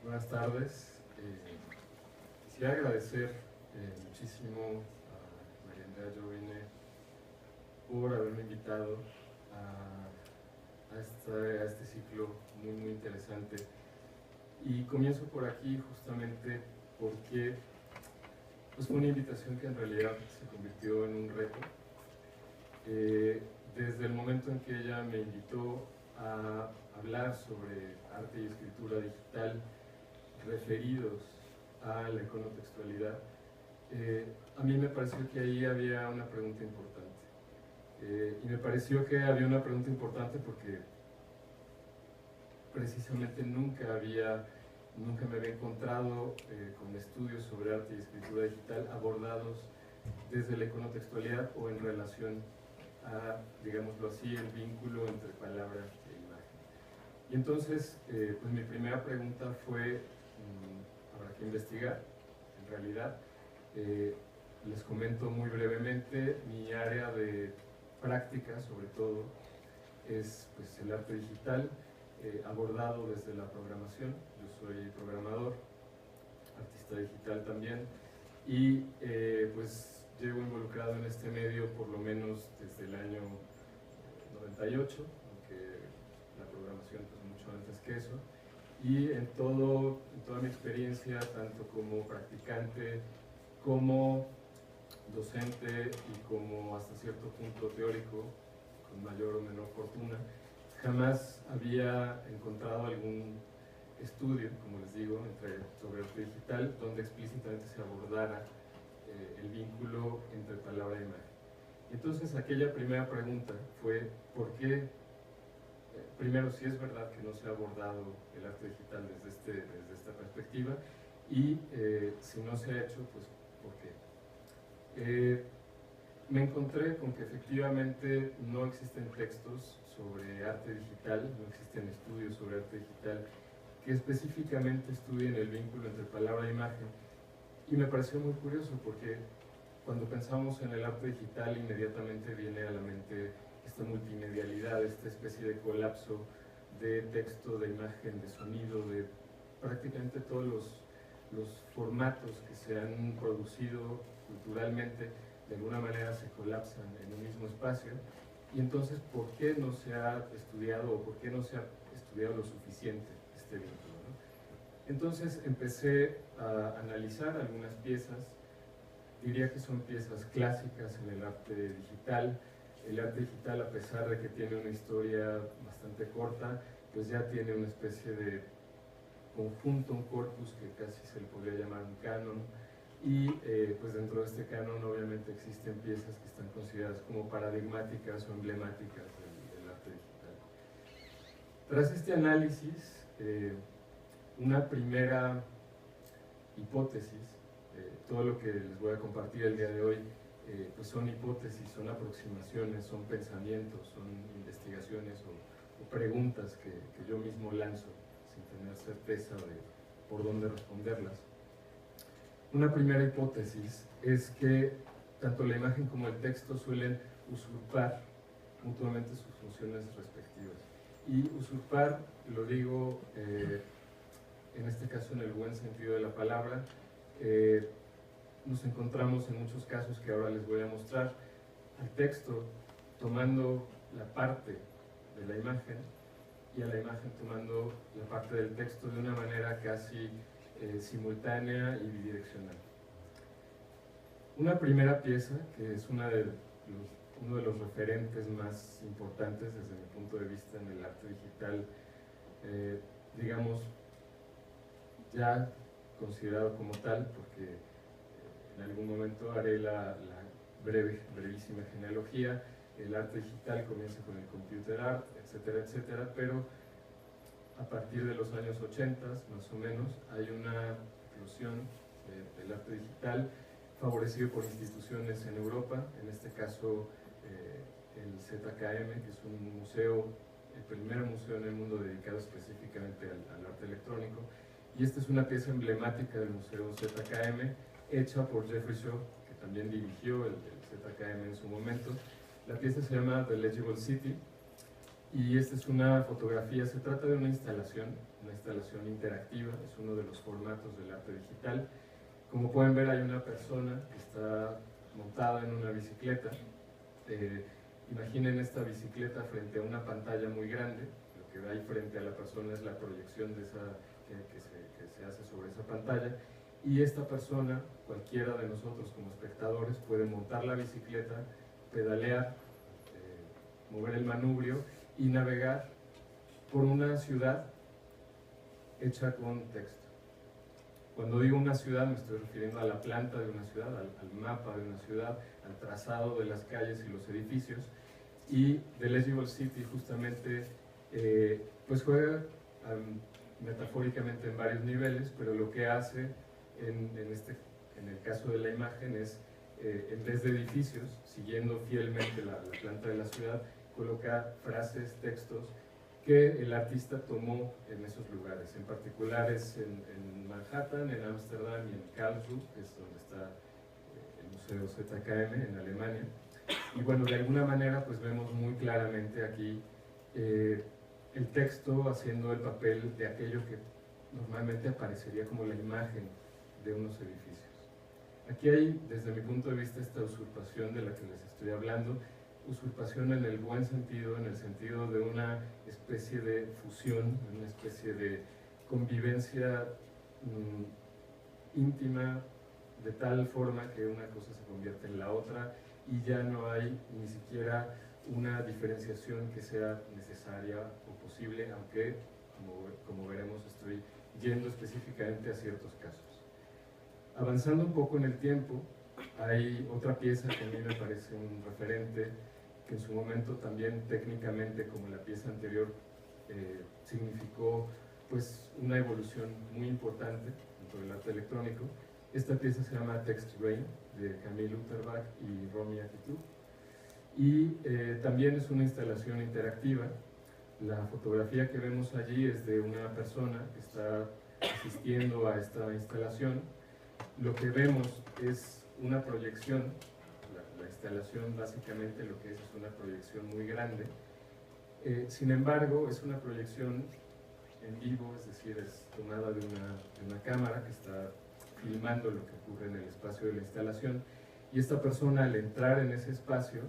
Buenas tardes. Quisiera agradecer muchísimo a María Andrea Jovine por haberme invitado a este ciclo muy interesante. Y comienzo por aquí justamente porque pues, fue una invitación que en realidad se convirtió en un reto. Desde el momento en que ella me invitó a hablar sobre arte y escritura digital referidos a la iconotextualidad, a mí me pareció que ahí había una pregunta importante. Y me pareció que había una pregunta importante porque precisamente nunca me había encontrado con estudios sobre arte y escritura digital abordados desde la iconotextualidad o en relación a, digámoslo así, el vínculo entre palabra e imagen. Y entonces, pues mi primera pregunta fue, habrá que investigar, en realidad. Les comento muy brevemente, mi área de práctica, sobre todo, es pues, el arte digital, abordado desde la programación. Yo soy programador, artista digital también, y pues llevo involucrado en este medio por lo menos desde el año 98, aunque la programación pues mucho antes que eso, y en toda mi experiencia, tanto como practicante, como docente y como hasta cierto punto teórico, con mayor o menor fortuna, jamás había encontrado algún estudio, como les digo, sobre arte digital, donde explícitamente se abordara el vínculo entre palabra e imagen. Entonces, aquella primera pregunta fue, ¿por qué? Primero, si es verdad que no se ha abordado el arte digital desde esta perspectiva, y si no se ha hecho, pues, ¿por qué? Me encontré con que efectivamente no existen textos sobre arte digital, no existen estudios sobre arte digital que específicamente estudien el vínculo entre palabra e imagen. Y me pareció muy curioso porque cuando pensamos en el arte digital inmediatamente viene a la mente esta multimedialidad, esta especie de colapso de texto, de imagen, de sonido, de prácticamente todos los formatos que se han producido culturalmente de alguna manera se colapsan en un mismo espacio. Y entonces, ¿por qué no se ha estudiado o por qué no se ha estudiado lo suficiente este vínculo, ¿no? Entonces empecé a analizar algunas piezas. Diría que son piezas clásicas en el arte digital. El arte digital, a pesar de que tiene una historia bastante corta, pues ya tiene una especie de conjunto, un corpus que casi se le podría llamar un canon. Y pues dentro de este canon obviamente existen piezas que están consideradas como paradigmáticas o emblemáticas del arte digital. Tras este análisis, una primera hipótesis, todo lo que les voy a compartir el día de hoy, pues son hipótesis, son aproximaciones, son pensamientos, son investigaciones o preguntas que yo mismo lanzo sin tener certeza de por dónde responderlas. Una primera hipótesis es que tanto la imagen como el texto suelen usurpar mutuamente sus funciones respectivas. Y usurpar, lo digo en este caso en el buen sentido de la palabra, nos encontramos en muchos casos que ahora les voy a mostrar al texto tomando la parte de la imagen y a la imagen tomando la parte del texto de una manera casi simultánea y bidireccional. Una primera pieza, que es uno de los referentes más importantes desde mi punto de vista en el arte digital, digamos, ya considerado como tal, porque en algún momento haré la brevísima genealogía. El arte digital comienza con el computer art, etcétera, etcétera, pero a partir de los años 80, más o menos, hay una explosión del arte digital favorecido por instituciones en Europa, en este caso el ZKM, que es un museo, el primer museo en el mundo dedicado específicamente al arte electrónico, y esta es una pieza emblemática del museo ZKM, hecha por Jeffrey Shaw, que también dirigió el ZKM en su momento. La pieza se llama The Legible City, Y esta es una fotografía, se trata de una instalación interactiva, es uno de los formatos del arte digital. Como pueden ver, hay una persona que está montada en una bicicleta. Imaginen esta bicicleta frente a una pantalla muy grande. Lo que hay frente a la persona es la proyección de que se hace sobre esa pantalla. Y esta persona, cualquiera de nosotros como espectadores, puede montar la bicicleta, pedalear, mover el manubrio y navegar por una ciudad hecha con texto. Cuando digo una ciudad me estoy refiriendo a la planta de una ciudad, al mapa de una ciudad, al trazado de las calles y los edificios. Y The Legible City justamente pues juega metafóricamente en varios niveles, pero lo que hace en el caso de la imagen es, en vez de edificios, siguiendo fielmente la planta de la ciudad, coloca frases, textos que el artista tomó en esos lugares. En particular es en Manhattan, en Ámsterdam y en Karlsruhe, que es donde está el Museo ZKM en Alemania. Y bueno, de alguna manera pues vemos muy claramente aquí el texto haciendo el papel de aquello que normalmente aparecería como la imagen de unos edificios. Aquí hay, desde mi punto de vista, esta usurpación de la que les estoy hablando, usurpación en el buen sentido, en el sentido de una especie de fusión, una especie de convivencia íntima, de tal forma que una cosa se convierte en la otra y ya no hay ni siquiera una diferenciación que sea necesaria o posible, aunque, como veremos, estoy yendo específicamente a ciertos casos. Avanzando un poco en el tiempo, hay otra pieza que a mí me parece un referente, que en su momento también técnicamente, como la pieza anterior, significó pues una evolución muy importante dentro del arte electrónico. Esta pieza se llama Text Rain, de Camille Utterbach y Romy Atitu, y también es una instalación interactiva. La fotografía que vemos allí es de una persona que está asistiendo a esta instalación. Lo que vemos es una proyección. La instalación básicamente lo que es una proyección muy grande. Sin embargo, es una proyección en vivo, es decir, es tomada de una cámara que está filmando lo que ocurre en el espacio de la instalación, y esta persona, al entrar en ese espacio,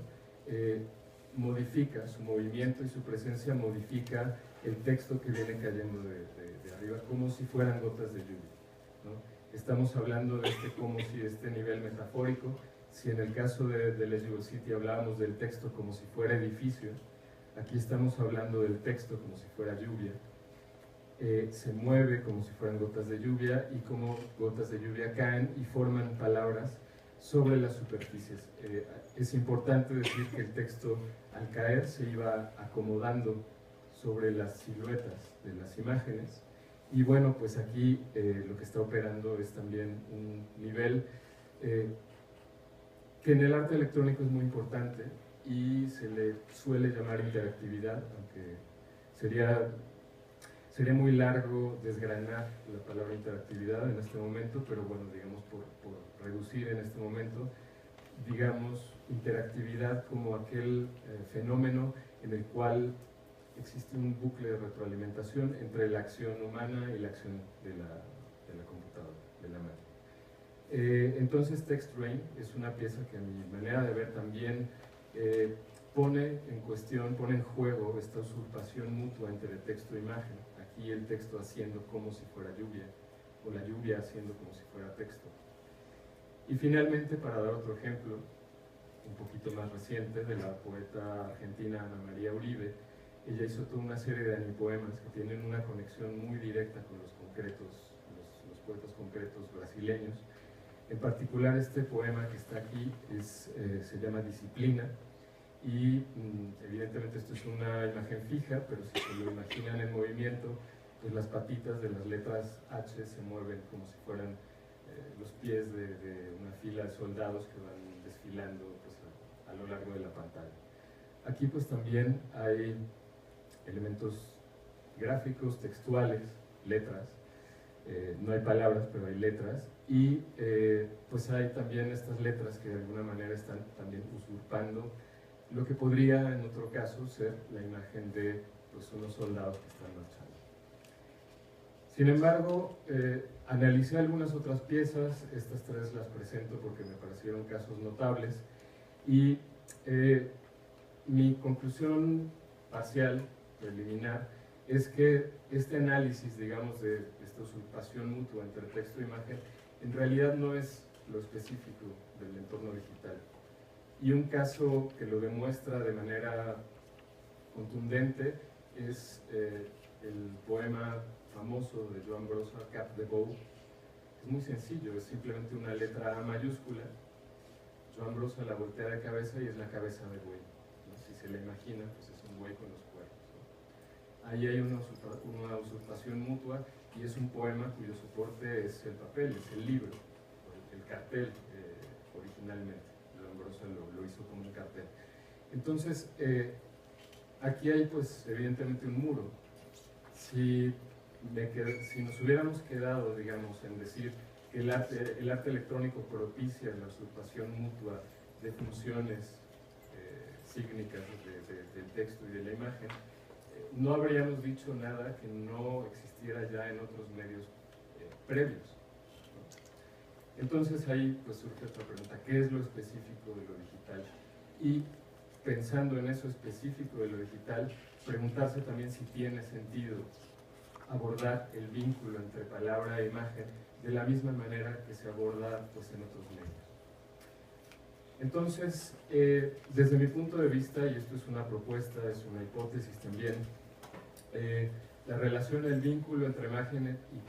modifica su movimiento y su presencia, modifica el texto que viene cayendo de arriba, como si fueran gotas de lluvia, ¿no? Estamos hablando de este nivel metafórico. Si en el caso de Legible City hablábamos del texto como si fuera edificio, aquí estamos hablando del texto como si fuera lluvia. Se mueve como si fueran gotas de lluvia, y como gotas de lluvia caen y forman palabras sobre las superficies. Es importante decir que el texto, al caer, se iba acomodando sobre las siluetas de las imágenes. Y bueno, pues aquí lo que está operando es también un nivel que en el arte electrónico es muy importante y se le suele llamar interactividad, aunque sería muy largo desgranar la palabra interactividad en este momento, pero bueno, digamos, por reducir en este momento, digamos, interactividad como aquel fenómeno en el cual existe un bucle de retroalimentación entre la acción humana y la acción de la computadora, de la máquina. Entonces Text Rain es una pieza que a mi manera de ver también pone en cuestión, pone en juego esta usurpación mutua entre texto e imagen. Aquí el texto haciendo como si fuera lluvia, o la lluvia haciendo como si fuera texto. Y finalmente, para dar otro ejemplo, un poquito más reciente, de la poeta argentina Ana María Uribe, ella hizo toda una serie de anipoemas que tienen una conexión muy directa con los concretos, los poetas concretos brasileños. En particular, este poema que está aquí se llama Disciplina, y evidentemente esto es una imagen fija, pero si se lo imaginan en movimiento, pues las patitas de las letras H se mueven como si fueran los pies de una fila de soldados que van desfilando pues, a lo largo de la pantalla. Aquí pues también hay elementos gráficos, textuales, letras, no hay palabras, pero hay letras, y pues hay también estas letras que de alguna manera están también usurpando lo que podría en otro caso ser la imagen de pues, unos soldados que están marchando. Sin embargo, analicé algunas otras piezas, estas tres las presento porque me parecieron casos notables, y mi conclusión parcial, preliminar, es que este análisis, digamos, de esta usurpación mutua entre texto e imagen, en realidad no es lo específico del entorno digital. Y un caso que lo demuestra de manera contundente es el poema famoso de Joan Brossa, Cap de Bou. Es muy sencillo, es simplemente una letra A mayúscula. Joan Brossa la voltea de cabeza y es la cabeza de buey, ¿no? Si se la imagina, pues es un buey con los cuernos, ¿no? Ahí hay una usurpación mutua, y es un poema cuyo soporte es el papel, es el libro, el cartel originalmente. Joan Brossa lo hizo como un cartel. Entonces, aquí hay pues evidentemente un muro. Si nos hubiéramos quedado, digamos, en decir que el arte electrónico propicia la usurpación mutua de funciones sígnicas del texto y de la imagen, no habríamos dicho nada que no existiera ya en otros medios previos, ¿no? Entonces ahí pues surge otra pregunta: ¿qué es lo específico de lo digital? Y pensando en eso específico de lo digital, preguntarse también si tiene sentido abordar el vínculo entre palabra e imagen de la misma manera que se aborda pues, en otros medios. Entonces, desde mi punto de vista, y esto es una propuesta, es una hipótesis también, la relación, el vínculo entre imagen